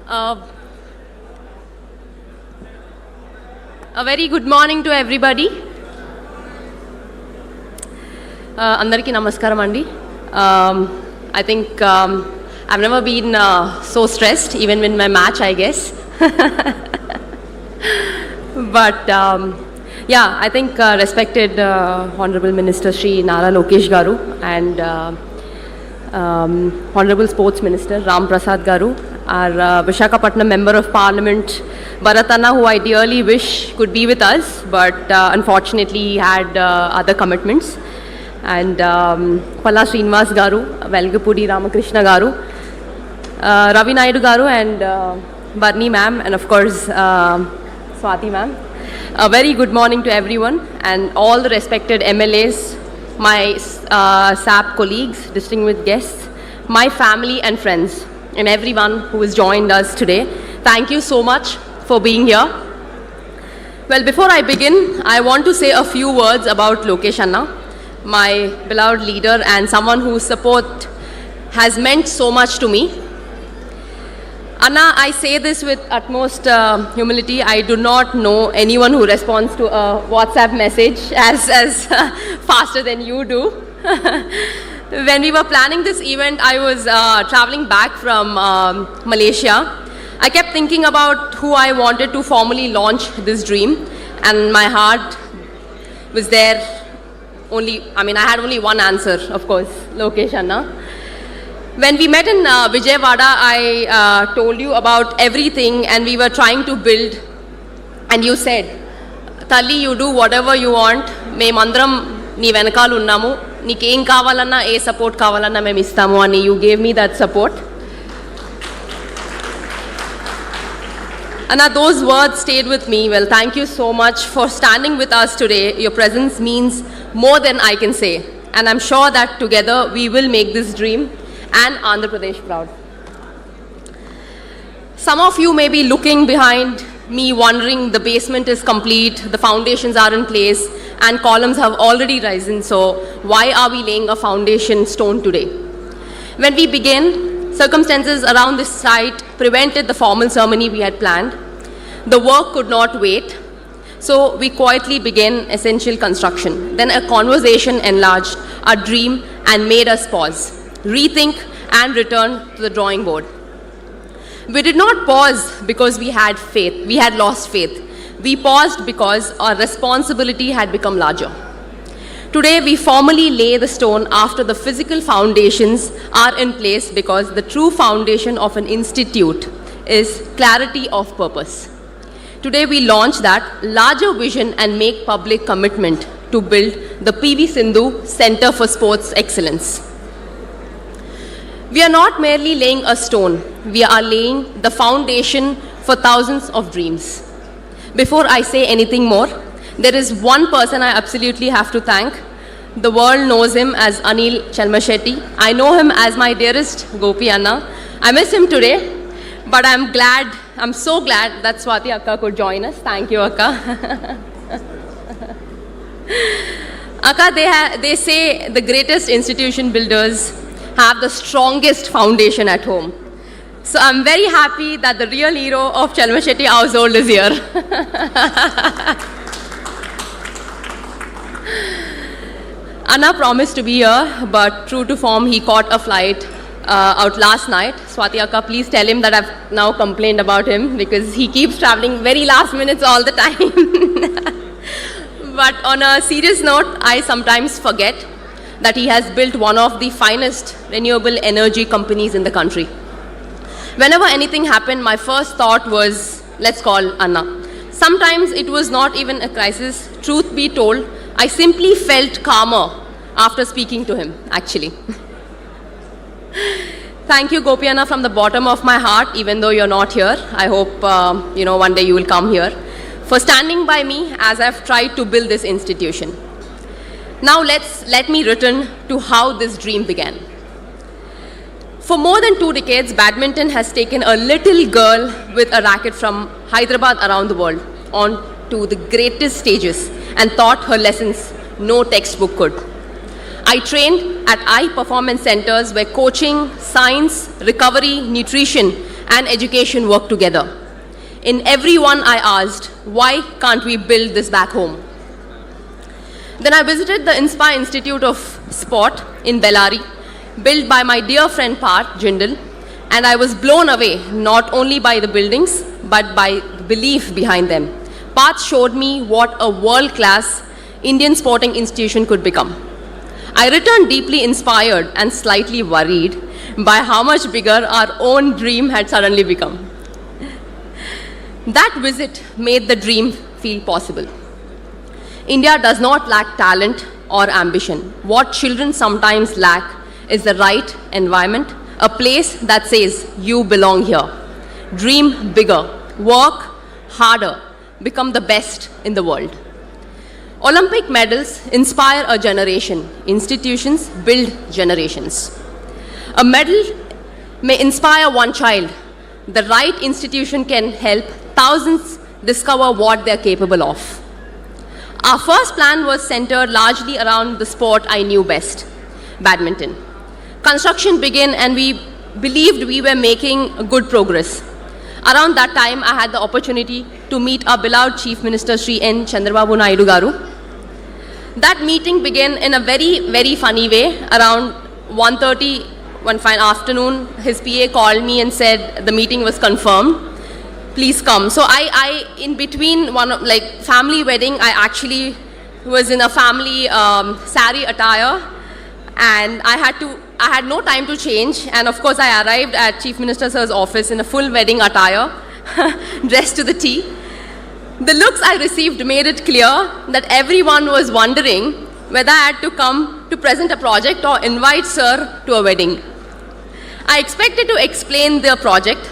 Uh, a very good morning to everybody. Andariki namaskaram andi. I think I've never been so stressed, even in my match, I guess. But yeah, I think respected Honorable Minister Shri Nara Lokesh Garu and Honorable Sports Minister Ram Prasad Garu, our Visakhapatnam Member of Parliament Bharatana, who I dearly wish could be with us, but unfortunately he had other commitments, and Palla Srinivas Garu, Velgapudi Ramakrishna Garu, Ravi Naidu Garu, and Barni ma'am, and of course Swati ma'am. A very good morning to everyone and all the respected MLAs, my SAP colleagues, distinguished guests, my family and friends, and everyone who has joined us today. Thank you so much for being here. Well, before I begin, I want to say a few words about Lokesh Anna, my beloved leader and someone whose support has meant so much to me. Anna, I say this with utmost humility. I do not know anyone who responds to a WhatsApp message as faster than you do. When we were planning this event, I was traveling back from Malaysia. I kept thinking about who I wanted to formally launch this dream, and my heart was there. I had only one answer, of course, Lokesh Anna. When we met in Vijayawada, I told you about everything and we were trying to build, and you said, Tali, you do whatever you want, memandram nee venakalu unnamu, neeku em kavalanna e support kavalanna mem istamu ani. You gave me that support. Anna, those words stayed with me. Well, thank you so much for standing with us today. Your presence means more than I can say, and I'm sure that together we will make this dream and Andhra Pradesh proud. Some of you may be looking behind me wondering the basement is complete, the foundations are in place, and columns have already risen, so why are we laying a foundation stone today? When we began, circumstances around this site prevented the formal ceremony we had planned. The work could not wait, so we quietly began essential construction. Then a conversation enlarged our dream and made us pause, rethink, and return to the drawing board. We did not pause because we had faith. We had lost faith. We paused because our responsibility had become larger. Today, we formally lay the stone after the physical foundations are in place, because the true foundation of an institute is clarity of purpose. Today, we launch that larger vision and make public commitment to build the PV Sindhu Center for Sports Excellence. We are not merely laying a stone, we are laying the foundation for thousands of dreams. Before I say anything more, there is one person I absolutely have to thank. The world knows him as Anil Chalmashetty. I know him as my dearest Gopi Anna. I miss him today, but I'm so glad that Swati Akka could join us. Thank you, Akka. Akka, they say the greatest institution builders have the strongest foundation at home. So I'm very happy that the real hero of Chalmashetty household is here. Anna promised to be here, but true to form, he caught a flight out last night. Swati Akka, please tell him that I've now complained about him, because he keeps traveling very last minutes all the time. But on a serious note, I sometimes forget that he has built one of the finest renewable energy companies in the country. Whenever anything happened, my first thought was, let's call Anna. Sometimes it was not even a crisis. Truth be told, I simply felt calmer after speaking to him, actually. Thank you, Gopi Anna, from the bottom of my heart, even though you're not here. I hope one day you will come here, for standing by me as I've tried to build this institution. Now let me return to how this dream began. For more than 2 decades, badminton has taken a little girl with a racket from Hyderabad around the world onto the greatest stages and taught her lessons no textbook could. I trained at high performance centers where coaching, science, recovery, nutrition, and education work together. In everyone I asked, why can't we build this back home? Then I visited the Inspire Institute of Sport in Bellary, built by my dear friend Parth Jindal, and I was blown away not only by the buildings, but by the belief behind them. Parth showed me what a world-class Indian sporting institution could become. I returned deeply inspired and slightly worried by how much bigger our own dream had suddenly become. That visit made the dream feel possible. India does not lack talent or ambition. What children sometimes lack is the right environment, a place that says, you belong here. Dream bigger, work harder, become the best in the world. Olympic medals inspire a generation. Institutions build generations. A medal may inspire one child. The right institution can help thousands discover what they're capable of. Our first plan was centered largely around the sport I knew best, badminton. Construction began and we believed we were making good progress. Around that time, I had the opportunity to meet our beloved Chief Minister Sri N. Chandrababu Naidu Garu. That meeting began in a very, very funny way. Around 1:30 one fine afternoon, his PA called me and said the meeting was confirmed. Please come. So I in between family wedding, I actually was in a family sari attire, and I had no time to change. And of course, I arrived at Chief Minister Sir's office in a full wedding attire, dressed to the T. The looks I received made it clear that everyone was wondering whether I had to come to present a project or invite Sir to a wedding. I expected to explain the project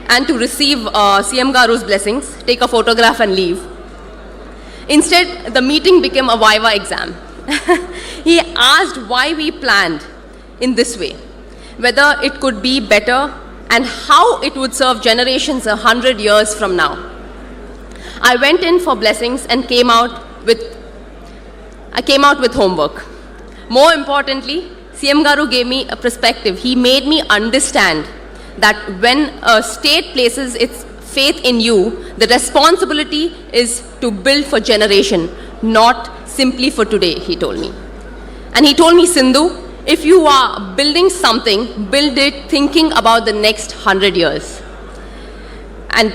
and to receive CM Garu's blessings, take a photograph and leave. Instead, the meeting became a Viva exam. He asked why we planned in this way, whether it could be better and how it would serve generations 100 years from now. I went in for blessings and came out with homework. More importantly, CM Garu gave me a perspective. He made me understand that when a state places its faith in you, the responsibility is to build for generation, not simply for today, he told me. And he told me, Sindhu, if you are building something, build it thinking about the next 100 years. And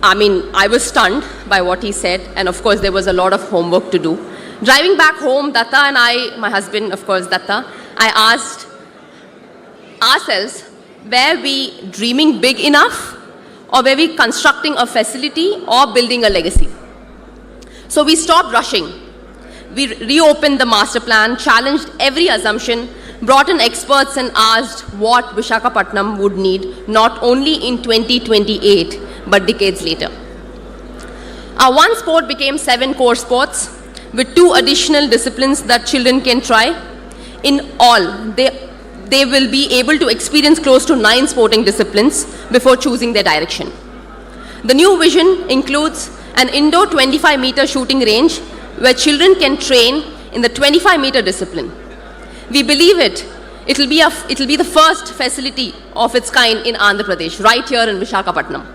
I was stunned by what he said, and of course there was a lot of homework to do. Driving back home, Datta and I, my husband, of course, Datta, I asked ourselves, were we dreaming big enough, or were we constructing a facility or building a legacy? So we stopped rushing. We reopened the master plan, challenged every assumption, brought in experts and asked what Visakhapatnam would need, not only in 2028, but decades later. Our one sport became 7 core sports, with 2 additional disciplines that children can try. In all, they will be able to experience close to 9 sporting disciplines before choosing their direction. The new vision includes an indoor 25-meter shooting range where children can train in the 25-meter discipline. We believe it'll be the first facility of its kind in Andhra Pradesh, right here in Visakhapatnam.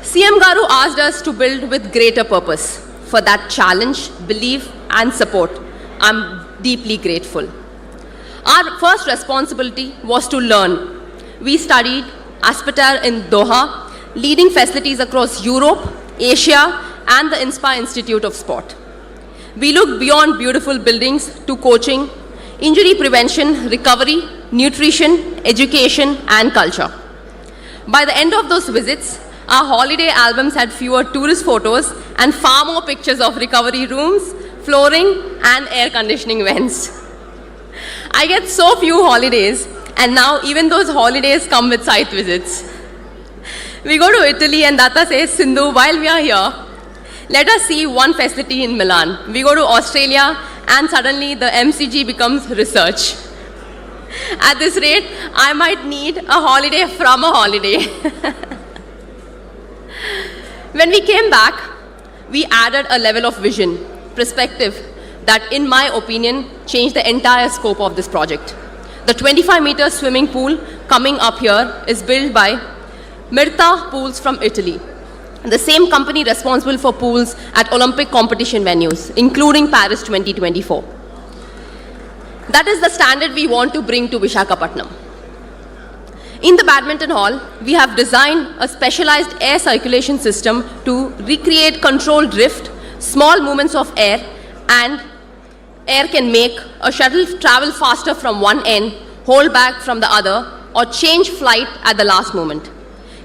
CM Garu asked us to build with greater purpose. For that challenge, belief, and support, I'm deeply grateful. Our first responsibility was to learn. We studied Aspetar in Doha, leading facilities across Europe, Asia, and the Inspire Institute of Sport. We looked beyond beautiful buildings to coaching, injury prevention, recovery, nutrition, education, and culture. By the end of those visits, our holiday albums had fewer tourist photos and far more pictures of recovery rooms, flooring, and air conditioning vents. I get so few holidays, and now even those holidays come with site visits. We go to Italy and Datta says, Sindhu, while we are here, let us see one facility in Milan. We go to Australia and suddenly the MCG becomes research. At this rate, I might need a holiday from a holiday. When we came back, we added a level of vision, perspective, that in my opinion, changed the entire scope of this project. The 25-meter swimming pool coming up here is built by Mirta Pools from Italy, the same company responsible for pools at Olympic competition venues, including Paris 2024. That is the standard we want to bring to Visakhapatnam. In the badminton hall, we have designed a specialized air circulation system to recreate controlled drift, small movements of air, and air can make a shuttle travel faster from one end, hold back from the other, or change flight at the last moment.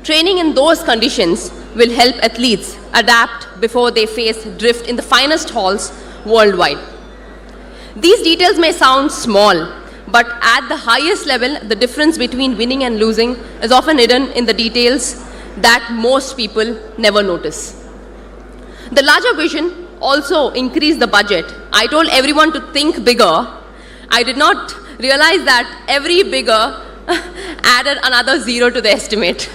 Training in those conditions will help athletes adapt before they face drift in the finest halls worldwide. These details may sound small, but at the highest level, the difference between winning and losing is often hidden in the details that most people never notice. The larger vision also increased the budget. I told everyone to think bigger. I did not realize that every bigger added another zero to the estimate.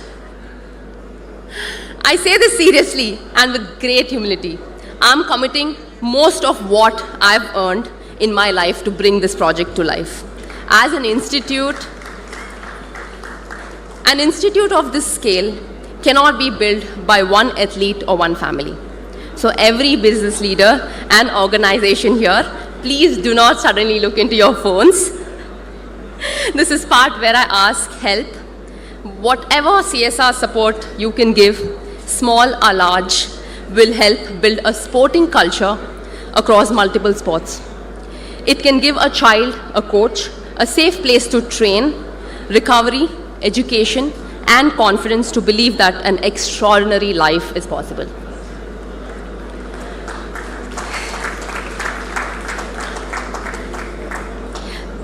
I say this seriously and with great humility. I'm committing most of what I've earned in my life to bring this project to life. As an institute of this scale cannot be built by one athlete or one family. So every business leader and organization here, please do not suddenly look into your phones. This is part where I ask help. Whatever CSR support you can give, small or large, will help build a sporting culture across multiple sports. It can give a child a coach, a safe place to train, recovery, education, and confidence to believe that an extraordinary life is possible.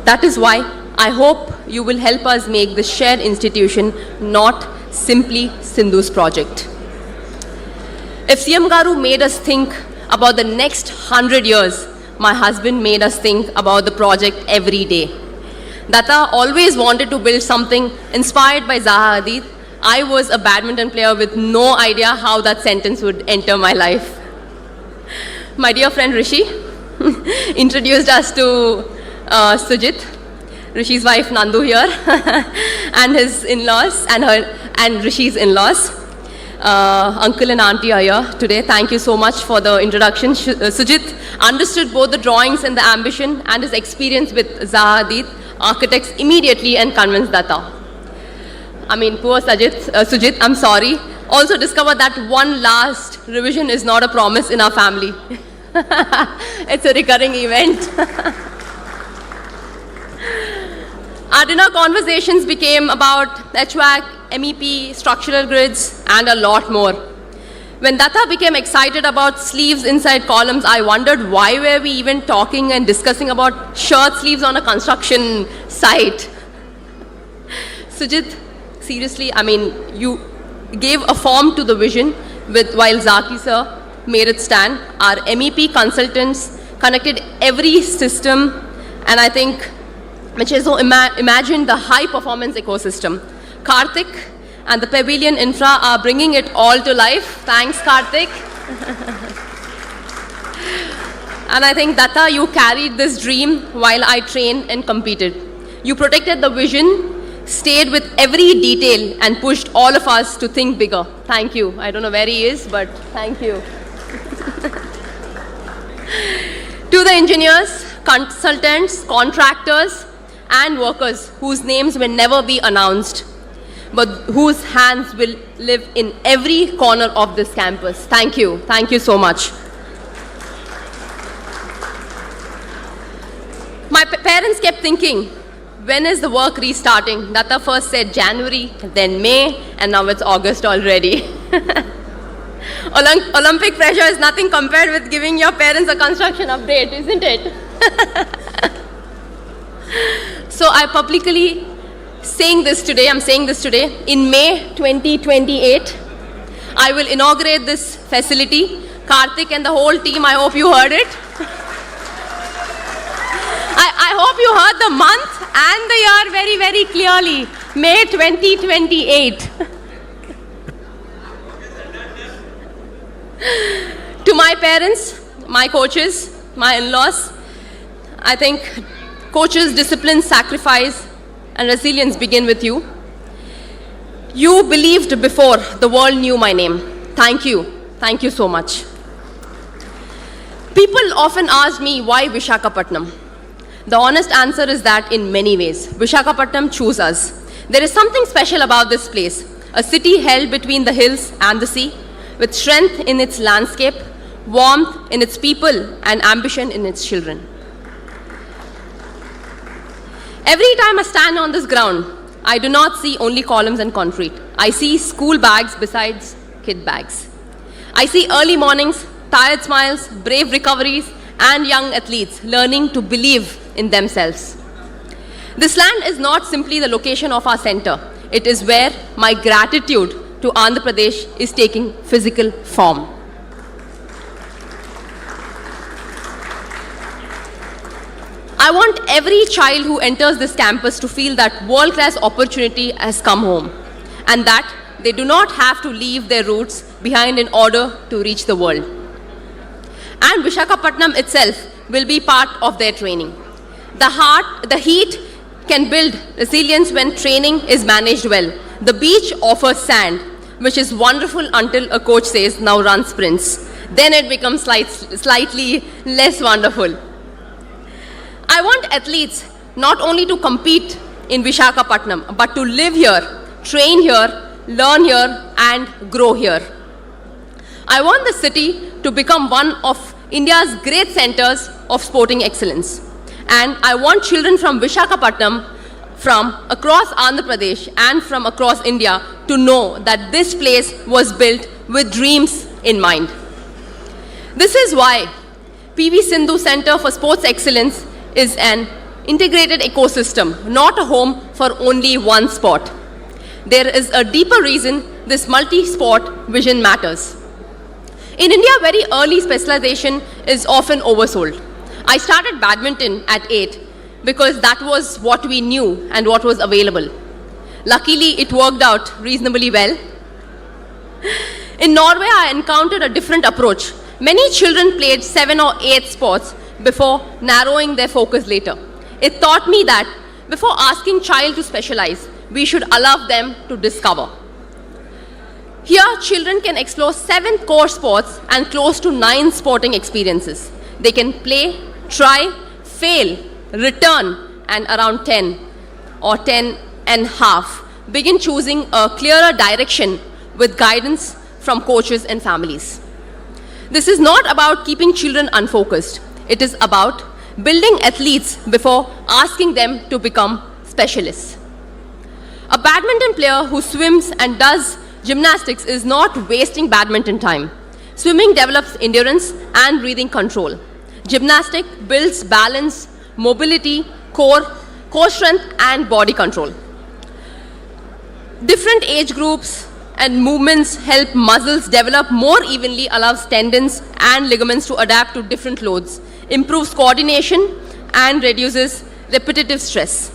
That is why I hope you will help us make this shared institution not simply Sindhu's project. If CM Garu made us think about the next 100 years, my husband made us think about the project every day. Datta always wanted to build something inspired by Zaha Hadid. I was a badminton player with no idea how that sentence would enter my life. My dear friend Rishi introduced us to Sujit, Rishi's wife Nandu here, and his in-laws and Rishi's in-laws. Uncle and auntie are here today. Thank you so much for the introduction. Sujit understood both the drawings and the ambition, and his experience with Zaha Hadid architects immediately and convinced Datta. I mean, poor Sujit, I'm sorry. Also discovered that one last revision is not a promise in our family. It's a recurring event. Our dinner conversations became about HVAC, MEP, structural grids, and a lot more. When Datta became excited about sleeves inside columns, I wondered why were we even talking and discussing about shirt sleeves on a construction site. Sujit, seriously, I mean, you gave a form to the vision while Zaki sir made it stand. Our MEP consultants connected every system, and I think Michezo imagined the high-performance ecosystem. Karthik and the Pavilion Infra are bringing it all to life. Thanks, Karthik. And I think, Datta, you carried this dream while I trained and competed. You protected the vision, stayed with every detail, and pushed all of us to think bigger. Thank you. I don't know where he is, but thank you. To the engineers, consultants, contractors, and workers whose names will never be announced, but whose hands will live in every corner of this campus. Thank you. Thank you so much. My parents kept thinking, when is the work restarting? Datta first said January, then May, and now it's August already. Olympic pressure is nothing compared with giving your parents a construction update, isn't it? So I'm saying this today, in May 2028, I will inaugurate this facility. Karthik and the whole team, I hope you heard it. I hope you heard the month and the year very, very clearly. May 2028. To my parents, my coaches, my in-laws, I think coaches' discipline, sacrifice, and resilience begin with you. You believed before the world knew my name. Thank you. Thank you so much. People often ask me why Visakhapatnam. The honest answer is that in many ways, Visakhapatnam chose us. There is something special about this place, a city held between the hills and the sea, with strength in its landscape, warmth in its people, and ambition in its children. Every time I stand on this ground, I do not see only columns and concrete. I see school bags besides kid bags. I see early mornings, tired smiles, brave recoveries, and young athletes learning to believe in themselves. This land is not simply the location of our center. It is where my gratitude to Andhra Pradesh is taking physical form. I want every child who enters this campus to feel that world-class opportunity has come home and that they do not have to leave their roots behind in order to reach the world. And Visakhapatnam itself will be part of their training. The heat can build resilience when training is managed well. The beach offers sand, which is wonderful until a coach says, now run sprints. Then it becomes slightly less wonderful. I want athletes not only to compete in Visakhapatnam, but to live here, train here, learn here, and grow here. I want the city to become one of India's great centers of sporting excellence. And I want children from Visakhapatnam, from across Andhra Pradesh and from across India to know that this place was built with dreams in mind. This is why PV Sindhu Center for Sports Excellence is an integrated ecosystem, not a home for only one sport. There is a deeper reason this multi-sport vision matters. In India, very early specialization is often oversold. I started badminton at 8 because that was what we knew and what was available. Luckily, it worked out reasonably well. In Norway, I encountered a different approach. Many children played 7 or 8 sports before narrowing their focus later. It taught me that before asking child to specialize, we should allow them to discover. Here, children can explore 7 core sports and close to 9 sporting experiences. They can play, try, fail, return, and around 10 or 10 and a half, begin choosing a clearer direction with guidance from coaches and families. This is not about keeping children unfocused. It is about building athletes before asking them to become specialists. A badminton player who swims and does gymnastics is not wasting badminton time. Swimming develops endurance and breathing control. Gymnastics builds balance, mobility, core strength, and body control. Different age groups and movements help muscles develop more evenly, allows tendons and ligaments to adapt to different loads, improves coordination, and reduces repetitive stress.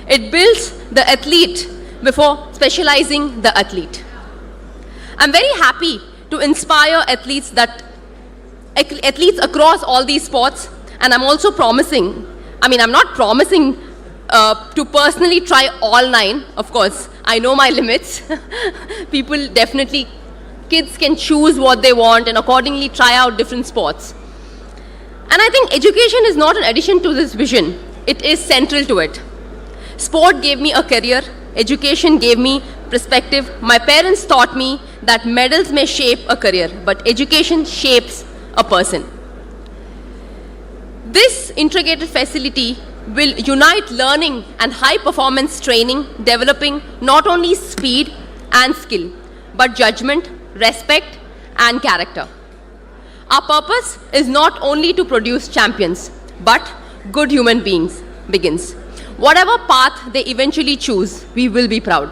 It builds the athlete before specializing the athlete. I'm very happy to inspire athletes across all these sports, and I'm also promising, I'm not promising to personally try all 9, of course. I know my limits. Kids can choose what they want and accordingly try out different sports. And I think education is not an addition to this vision. It is central to it. Sport gave me a career. Education gave me perspective. My parents taught me that medals may shape a career, but education shapes a person. This integrated facility will unite learning and high-performance training, developing not only speed and skill, but judgment, respect, and character. Our purpose is not only to produce champions, but good human beings begins. Whatever path they eventually choose, we will be proud.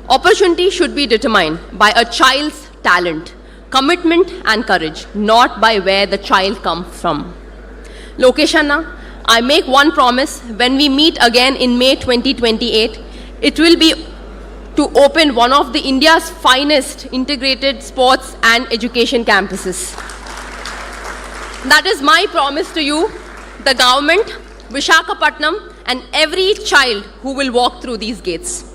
Opportunity should be determined by a child's talent, commitment, and courage, not by where the child comes from. Lokesh Anna, I make one promise: when we meet again in May 2028, it will be to open one of the India's finest integrated sports and education campuses. That is my promise to you, the government, Visakhapatnam, and every child who will walk through these gates.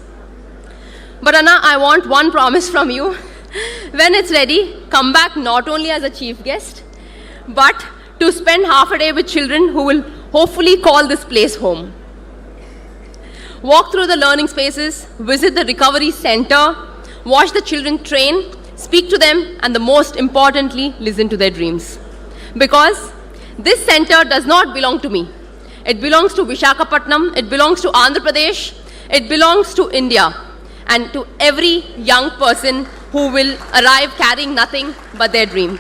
But Anna, I want one promise from you. When it's ready, come back not only as a chief guest, but to spend half a day with children who will hopefully call this place home. Walk through the learning spaces, visit the recovery center, watch the children train, speak to them, and the most importantly, listen to their dreams. Because this center does not belong to me. It belongs to Visakhapatnam, it belongs to Andhra Pradesh, it belongs to India, and to every young person who will arrive carrying nothing but their dream.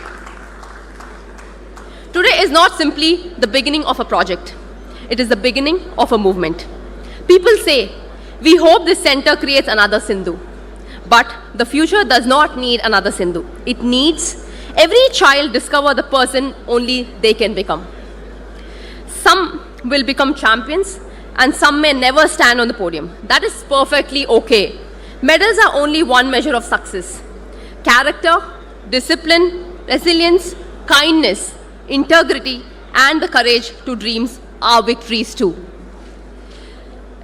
Today is not simply the beginning of a project. It is the beginning of a movement. People say, we hope this center creates another Sindhu. But the future does not need another Sindhu. It needs every child discover the person only they can become. Some will become champions and some may never stand on the podium. That is perfectly okay. Medals are only one measure of success. Character, discipline, resilience, kindness, integrity, and the courage to dreams are victories too.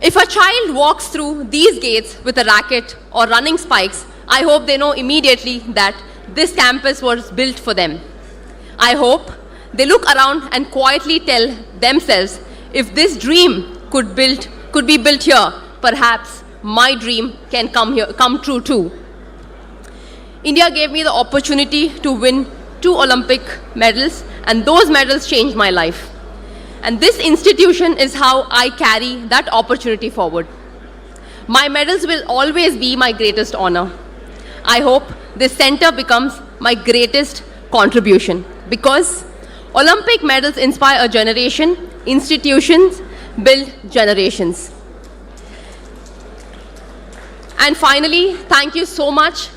If a child walks through these gates with a racket or running spikes, I hope they know immediately that this campus was built for them. I hope they look around and quietly tell themselves, if this dream could be built here, perhaps my dream can come true too. India gave me the opportunity to win 2 Olympic medals, and those medals changed my life. And this institution is how I carry that opportunity forward. My medals will always be my greatest honor. I hope this center becomes my greatest contribution, because Olympic medals inspire a generation, institutions build generations. And finally, thank you so much.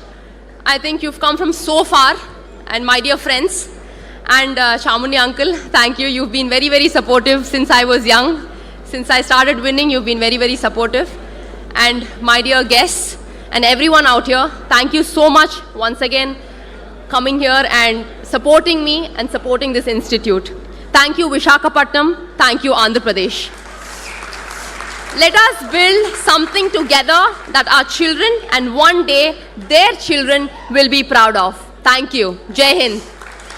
I think you've come from so far, and my dear friends, and Chamundi uncle, thank you. You've been very, very supportive since I was young. Since I started winning, you've been very, very supportive. And my dear guests and everyone out here, thank you so much once again coming here and supporting me and supporting this institute. Thank you, Visakhapatnam. Thank you, Andhra Pradesh. Let us build something together that our children and one day their children will be proud of. Thank you. Jai Hind.